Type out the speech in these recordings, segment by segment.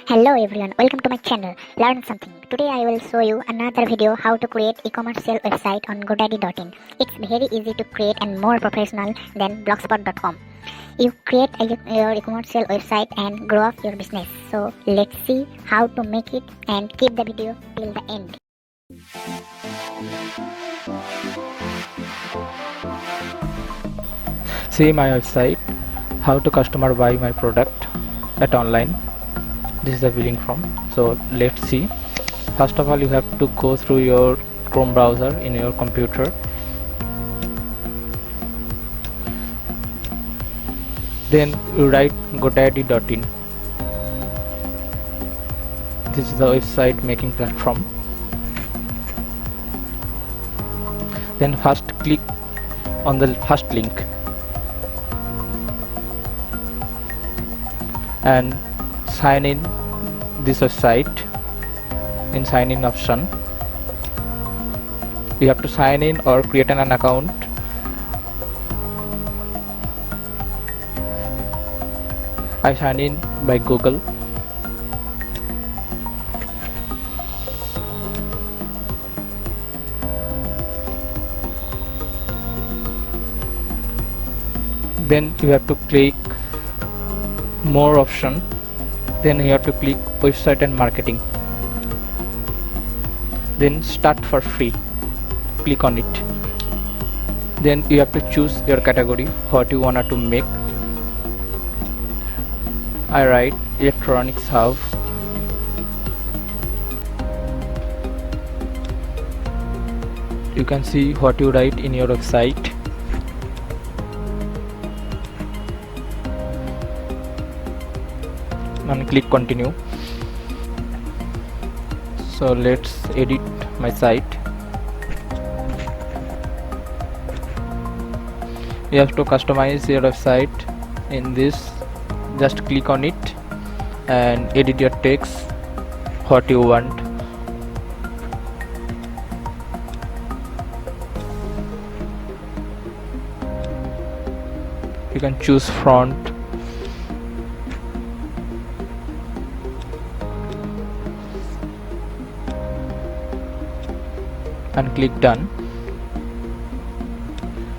Hello everyone, welcome to my channel Learn Something. Today I will show you another video how to create e-commerce sale website on GoDaddy.in. It's very easy to create and more professional than blogspot.com. You create your e-commerce sale website and grow up your business. So let's see how to make it and keep the video till the end. See my website, how to customer buy my product at online. This is the billing form. So let's see. First of all, you have to go through your Chrome browser in your computer. Then you write godaddy.in. This is the website making platform. Then first click on the first link and sign in this website. In sign in option, you have to sign in or create an account. I sign in by Google. Then you have to click more option. Then you have to click website and marketing. Then start for free. Click on it. Then you have to choose your category, what you want to make. I write electronics hub. You can see what you write in your website. And click continue. So let's edit my site. You have to customize your website in this. Just click on it and edit your text what you want. You can choose font. And click done.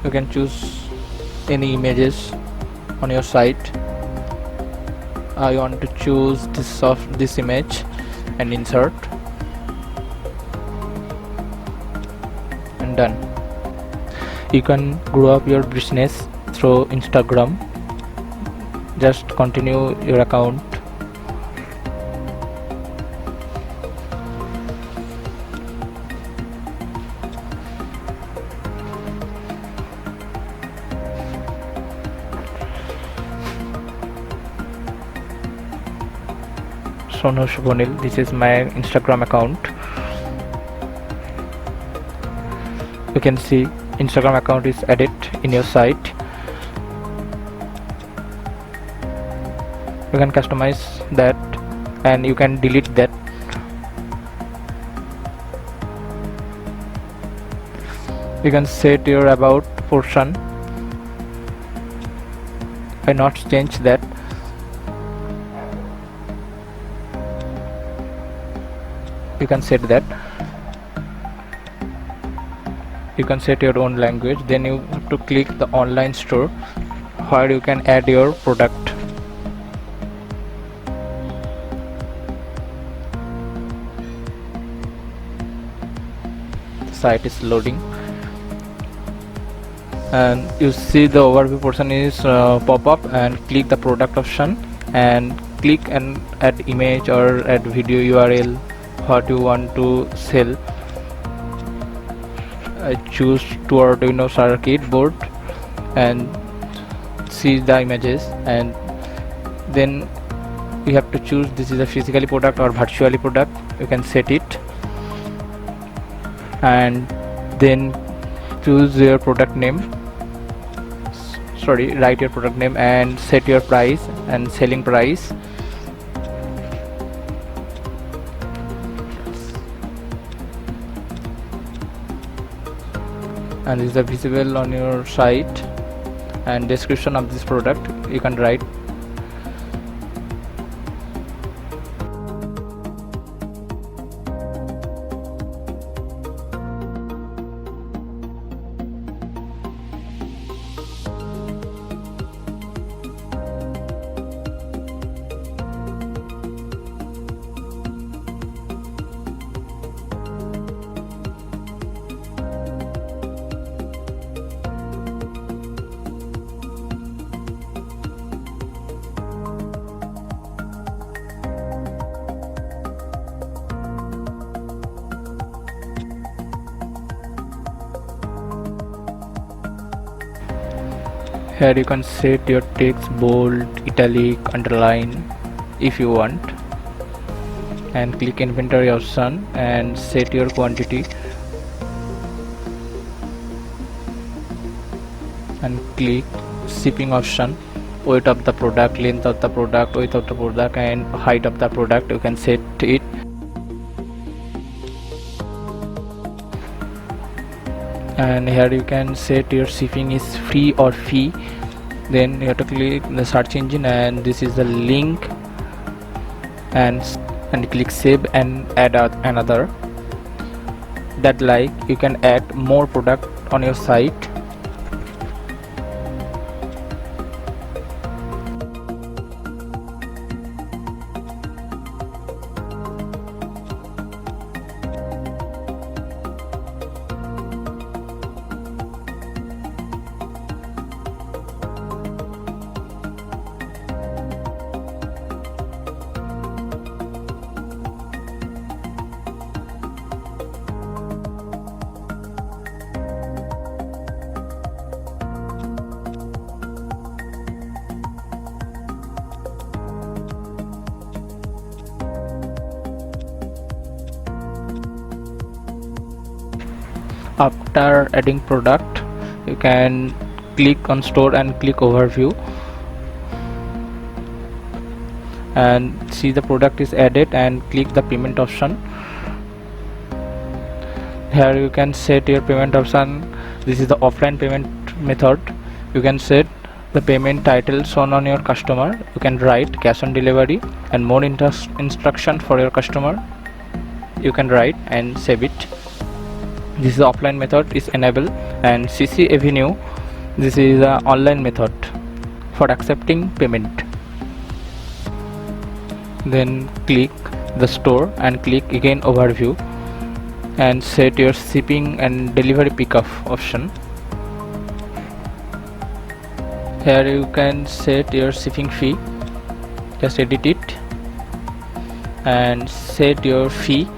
You can choose any images on your site. I want to choose this image and insert, and done. You can grow up your business through Instagram. Just continue your account. Sonu Shubonil, this is my Instagram account. You can see Instagram account is added in your site. You can customize that and you can delete that. You can set your about portion. I not change that. You can set that. You can set your own language. Then you have to click the online store where you can add your product. The site is loading and you see the overview portion is pop up, and click the product option and click and add image or add video URL what you want to sell. I choose to Arduino circuit board and see the images, and then you have to choose this is a physically product or virtually product. You can set it and then choose your product name. Write your product name and set your price and selling price. And this is visible on your site, and description of this product you can write. Here you can set your text bold, italic, underline if you want, and click inventory option and set your quantity and click shipping option. Weight of the product, length of the product, width of the product, and height of the product, you can set it. And here you can set your shipping is free or fee. Then you have to click the search engine and this is the link, and click save and add another. That like you can add more product on your site. After adding product, you can click on store and click overview and see the product is added and click the payment option. Here you can set your payment option. This is the offline payment method. You can set the payment title shown on your customer. You can write cash on delivery and more instruction for your customer. You can write and save it. This is the offline method is enabled. And CC Avenue, this is the online method for accepting payment. Then click the store and click again overview and set your shipping and delivery pickup option. Here you can set your shipping fee. Just edit it and set your fee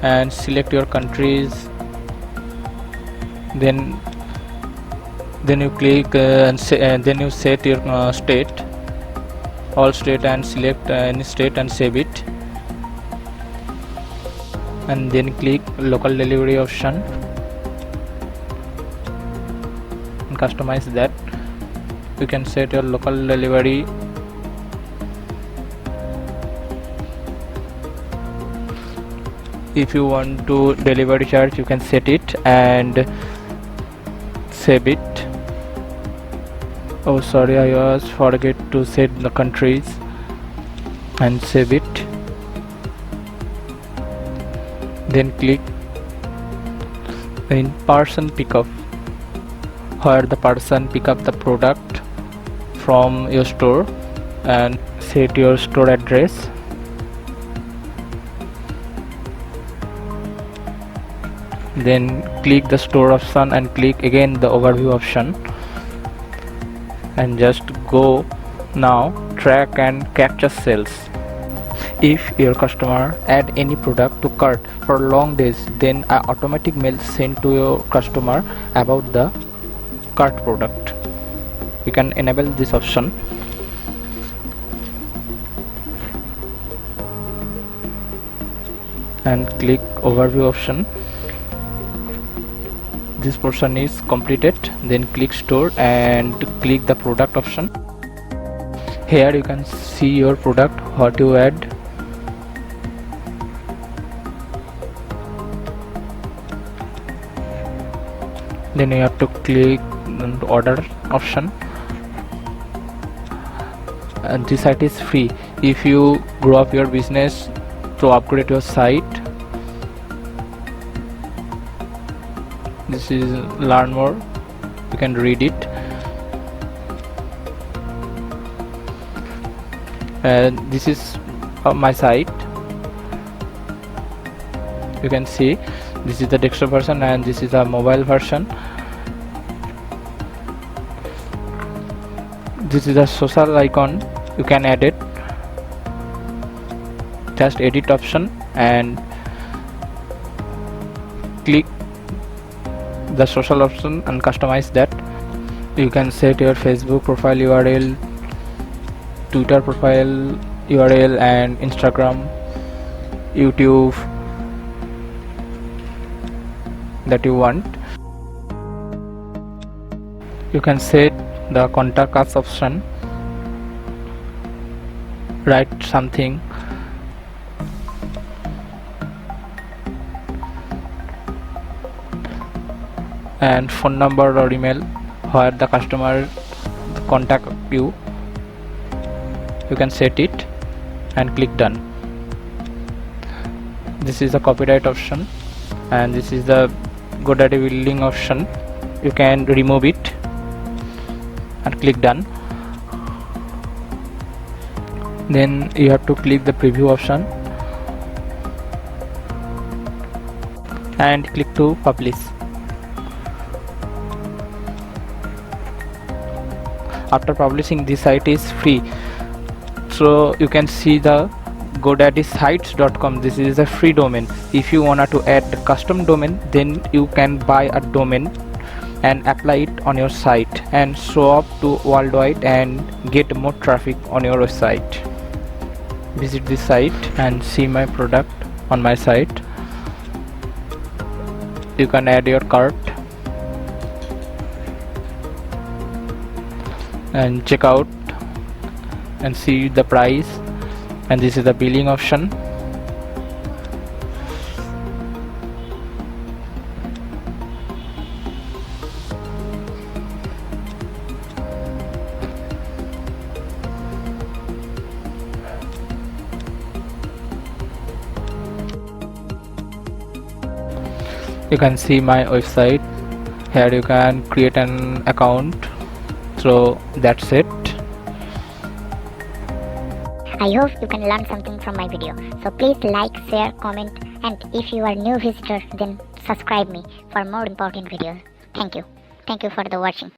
and select your countries. Then you click then you set your state, all state, and select any state and save it. And then click local delivery option and customize that. You can set your local delivery. If you want to delivery charge, you can set it and save it. Oh sorry, I was forget to set the countries and save it. Then click in person pickup, where the person pick up the product from your store, and set your store address. Then click the store option and click again the overview option and just go now track and capture sales. If your customer add any product to cart for long days, then an automatic mail sent to your customer about the cart product. You can enable this option. And click overview option. This portion is completed. Then click store and click the product option. Here you can see your product, what you add. Then you have to click the order option. And this site is free. If you grow up your business to upgrade your site, this is learn more, you can read it. And this is my site. You can see this is the desktop version and this is a mobile version. This is a social icon, you can add it. Just edit option and click the social option and customize that. You can set your Facebook profile URL, Twitter profile URL, and Instagram, YouTube that you want. You can set the contact us option, write something, and phone number or email where the customer contact you. You can set it and click done. This is the copyright option, and this is the GoDaddy billing option. You can remove it and click done. Then you have to click the preview option and click to publish. After publishing, this site is free, so you can see the GoDaddySites.com. This is a free domain. If you wanna to add the custom domain, then you can buy a domain and apply it on your site and show up to worldwide and get more traffic on your website. Visit this site and see my product on my site. You can add your cart and check out and see the price, and this is the billing option. You can see my website. Here you can create an account. So that's it. I hope you can learn something from my video. So please like, share, comment, and if you are new visitor, then subscribe me for more important videos. Thank you. Thank you for the watching.